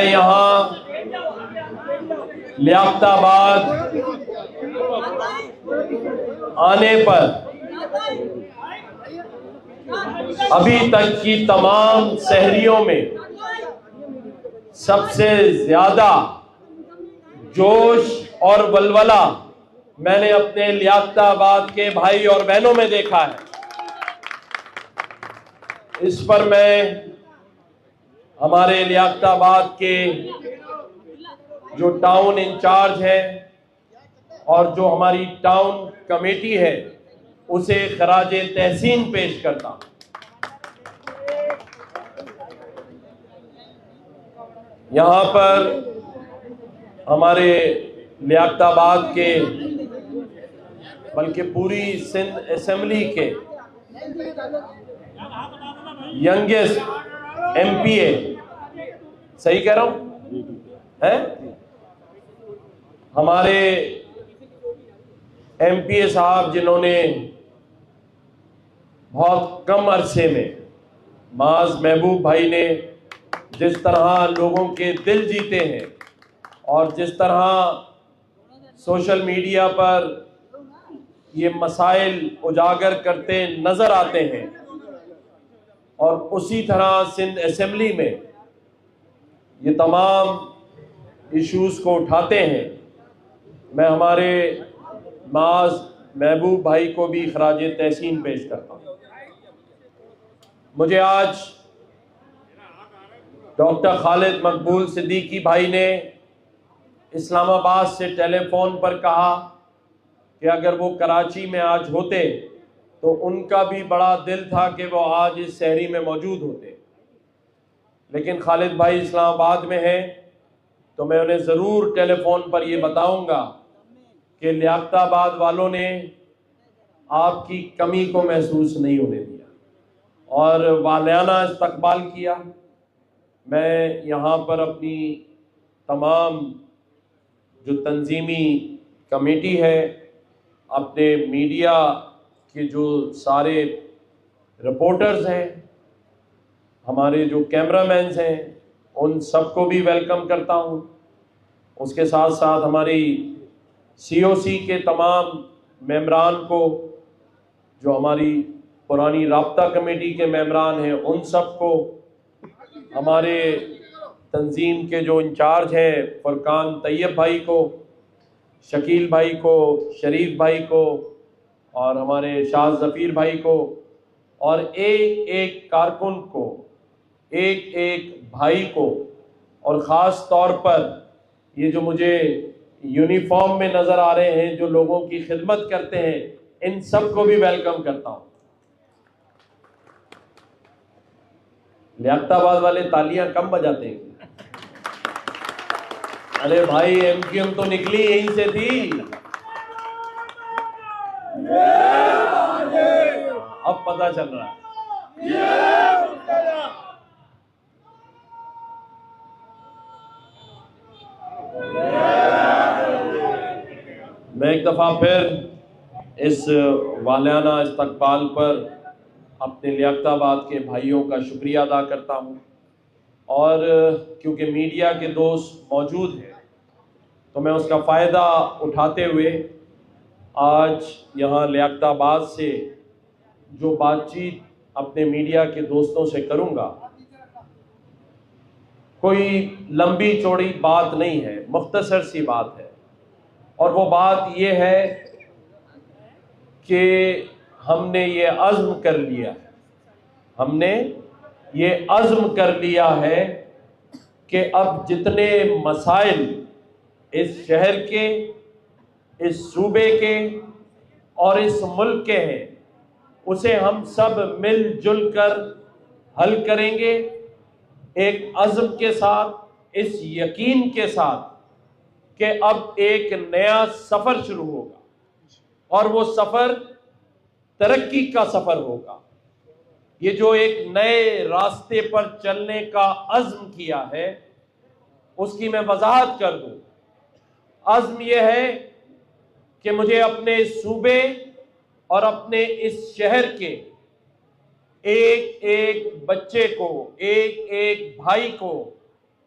यहाँ लियाकताबाद आने पर अभी तक की तमाम शहरियों में सबसे ज्यादा जोश और वलवला मैंने अपने लियाकताबाद के भाई और बहनों में देखा है। इस पर मैं हमारे लियाकताबाद के जो टाउन इंचार्ज है और जो हमारी टाउन कमेटी है उसे खराजे तहसीन पेश करता हूं। यहां पर हमारे लियाकताबाद के बल्कि पूरी सिंध असेंबली के यंगेस्ट एमपीए, सही कह रहा हूं, है हमारे एमपीए साहब जिन्होंने बहुत कम अरसे में माज महबूब भाई ने जिस तरह लोगों के दिल जीते हैं और जिस तरह सोशल मीडिया पर ये मसाइल उजागर करते नजर आते हैं और उसी तरह सिंध असेंबली में ये तमाम इश्यूज को उठाते हैं, मैं हमारे माज महबूब भाई को भी खराजे तहसीन पेश करता हूँ। मुझे आज डॉक्टर खालिद मकबूल सिद्दीकी भाई ने इस्लामाबाद से टेलीफोन पर कहा कि अगर वो कराची में आज होते तो उनका भी बड़ा दिल था कि वो आज इस शहरी में मौजूद होते, लेकिन खालिद भाई इस्लामाबाद में हैं तो मैं उन्हें ज़रूर टेलीफोन पर ये बताऊंगा कि लियाकताबाद वालों ने आपकी कमी को महसूस नहीं होने दिया और वालियाना इस्तकबाल किया। मैं यहाँ पर अपनी तमाम जो तंजीमी कमेटी है, अपने मीडिया के जो सारे रिपोर्टर्स हैं, हमारे जो कैमरामैन हैं, उन सबको भी वेलकम करता हूँ। उसके साथ साथ हमारी सीओसी के तमाम मेंबरान को, जो हमारी पुरानी राब्ता कमेटी के मेंबरान हैं, उन सबको, हमारे तंजीम के जो इंचार्ज हैं फुरकान तैयब भाई को, शकील भाई को, शरीफ भाई को और हमारे शाह ज़फ़ीर भाई को और एक एक कारकुन को, एक एक भाई को, और ख़ास तौर पर ये जो मुझे यूनिफॉर्म में नज़र आ रहे हैं जो लोगों की खिदमत करते हैं, इन सब को भी वेलकम करता हूँ। लियाकताबाद वाले तालियां कम बजाते हैं। अरे भाई एमक्यूएम तो निकली यहीं से थी, अब पता चल रहा है। मैं एक दफा फिर इस वालियाना इस्तकबाल पर अपने लियाकताबाद के भाइयों का शुक्रिया अदा करता हूँ और क्योंकि मीडिया के दोस्त मौजूद हैं तो मैं उसका फ़ायदा उठाते हुए आज यहाँ लियाकताबाद से जो बातचीत अपने मीडिया के दोस्तों से करूँगा, कोई लंबी चौड़ी बात नहीं है, मुख्तसर सी बात है। और वो बात ये है कि हमने ये अज़्म कर लिया है, हमने ये अज़्म कर लिया है कि अब जितने मसाइल इस शहर के, इस सूबे के और इस मुल्क के हैं, उसे हम सब मिलजुल कर हल करेंगे, एक अज़्म के साथ, इस यकीन के साथ कि अब एक नया सफ़र शुरू होगा और वो सफ़र तरक्की का सफ़र होगा। ये जो एक नए रास्ते पर चलने का अज़्म किया है उसकी मैं वजाहत कर दूं। अज़्म यह है कि मुझे अपने सूबे और अपने इस शहर के एक एक बच्चे को, एक एक भाई को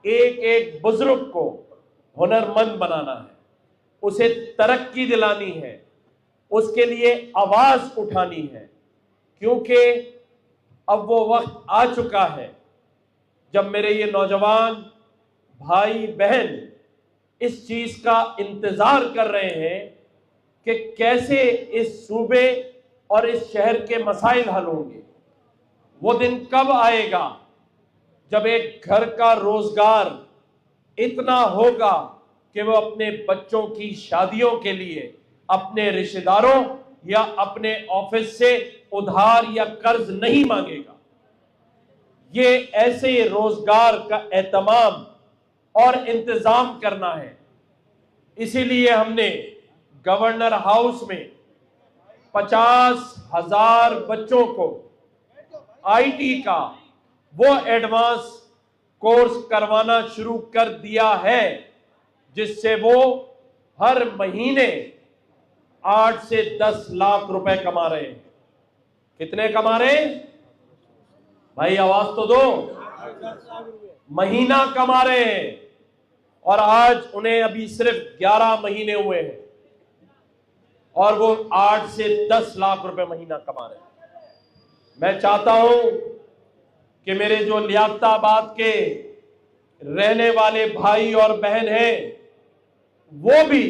एक एक बुजुर्ग को हुनरमंद बनाना है, उसे तरक्की दिलानी है, उसके लिए आवाज उठानी है, क्योंकि अब वो वक्त आ चुका है जब मेरे ये नौजवान भाई बहन इस चीज का इंतजार कर रहे हैं कि कैसे इस सूबे और इस शहर के मसाइल हल होंगे। वो दिन कब आएगा जब एक घर का रोजगार इतना होगा कि वो अपने बच्चों की शादियों के लिए अपने रिश्तेदारों या अपने ऑफिस से उधार या कर्ज नहीं मांगेगा। ये ऐसे रोजगार का एहतमाम और इंतजाम करना है। इसीलिए हमने गवर्नर हाउस में 50,000 बच्चों को आईटी का वो एडवांस कोर्स करवाना शुरू कर दिया है, जिससे वो हर महीने 8 से 10 लाख रुपए कमा रहे हैं। कितने कमा रहे हैं भाई, आवाज तो दो। महीना कमा रहे हैं, और आज उन्हें अभी सिर्फ 11 महीने हुए हैं और वो 8 से 10 लाख रुपए महीना कमा रहे हैं। मैं चाहता हूं कि मेरे जो लियाकताबाद के रहने वाले भाई और बहन हैं वो भी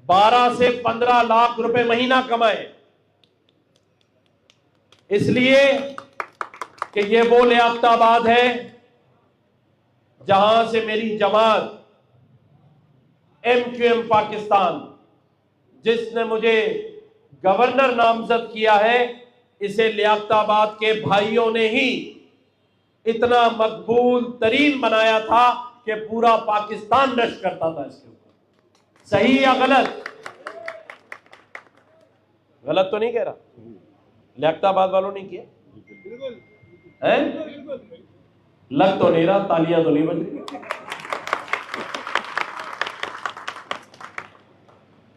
12 से 15 लाख रुपए महीना कमाएं, इसलिए कि ये वो लियाकताबाद है जहां से मेरी जमात MQM पाकिस्तान, जिसने मुझे गवर्नर नामजद किया है, इसे लियाकताबाद के भाइयों ने ही इतना मकबूल तरीन बनाया था कि पूरा पाकिस्तान रश करता था इसके ऊपर। सही या गलत? गलत तो नहीं कह रहा, लियाकताबाद वालों ने किया है? लग तो नहीं रहा, तालियां तो नहीं बज रही।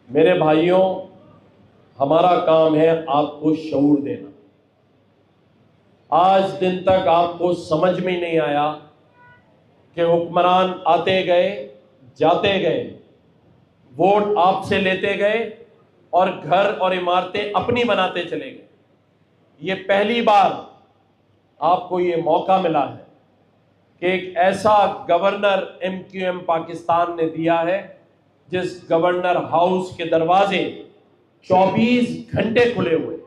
मेरे भाइयों, हमारा काम है आपको शऊर देना। आज दिन तक आपको समझ में नहीं आया कि हुक्मरान आते गए जाते गए, वोट आपसे लेते गए और घर और इमारतें अपनी बनाते चले गए। ये पहली बार आपको ये मौका मिला है कि एक ऐसा गवर्नर MQM पाकिस्तान ने दिया है जिस गवर्नर हाउस के दरवाजे 24 घंटे खुले हुए।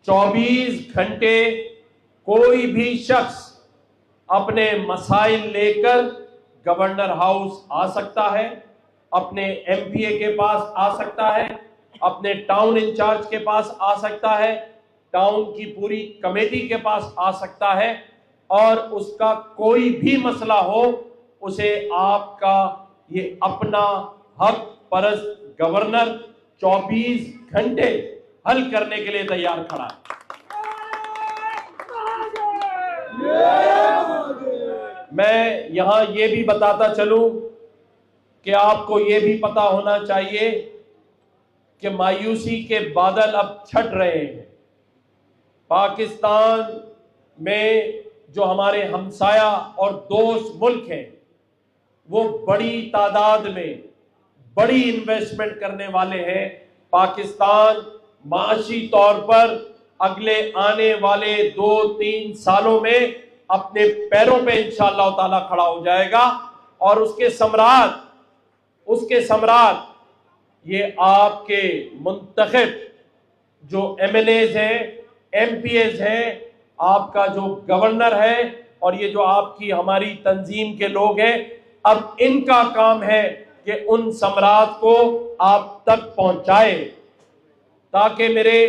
24 घंटे कोई भी शख्स अपने मसाइल लेकर गवर्नर हाउस आ सकता है, अपने MPA के पास आ सकता है, अपने टाउन इंचार्ज के पास आ सकता है, टाउन की पूरी कमेटी के पास आ सकता है, और उसका कोई भी मसला हो उसे आपका ये अपना हक परस्त गवर्नर 24 घंटे हल करने के लिए तैयार खड़ा है। मैं यहां ये भी बताता चलूं कि आपको ये भी पता होना चाहिए कि मायूसी के बादल अब छट रहे हैं। पाकिस्तान में जो हमारे हमसाया और दोस्त मुल्क हैं, वो बड़ी तादाद में बड़ी इन्वेस्टमेंट करने वाले हैं। पाकिस्तान माशी तौर पर अगले आने वाले 2-3 सालों में अपने पैरों पे इंशाअल्लाह ताला खड़ा हो जाएगा, और उसके सम्राट ये आपके मुंतखब जो MLAs हैं, MPAs हैं, आपका जो गवर्नर है, और ये जो आपकी हमारी तंजीम के लोग हैं। अब इनका काम है कि उन सम्राट को आप तक पहुंचाए, ताकि मेरे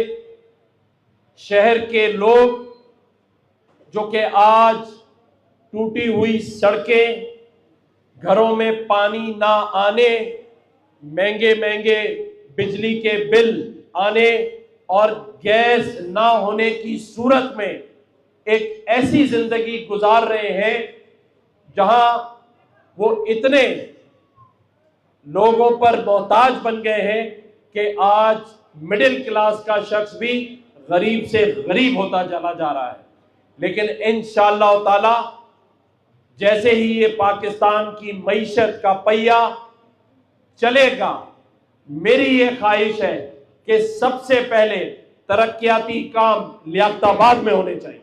शहर के लोग जो कि आज टूटी हुई सड़कें, घरों में पानी ना आने, महंगे महंगे बिजली के बिल आने और गैस ना होने की सूरत में एक ऐसी जिंदगी गुजार रहे हैं जहां वो इतने लोगों पर मोहताज बन गए हैं कि आज मिडिल क्लास का शख्स भी गरीब से गरीब होता चला जा रहा है। लेकिन इंशाअल्लाह ताला जैसे ही ये पाकिस्तान की मईशत का पहिया चलेगा, मेरी ये ख्वाहिश है कि सबसे पहले तरक्याती काम लियाकताबाद में होने चाहिए।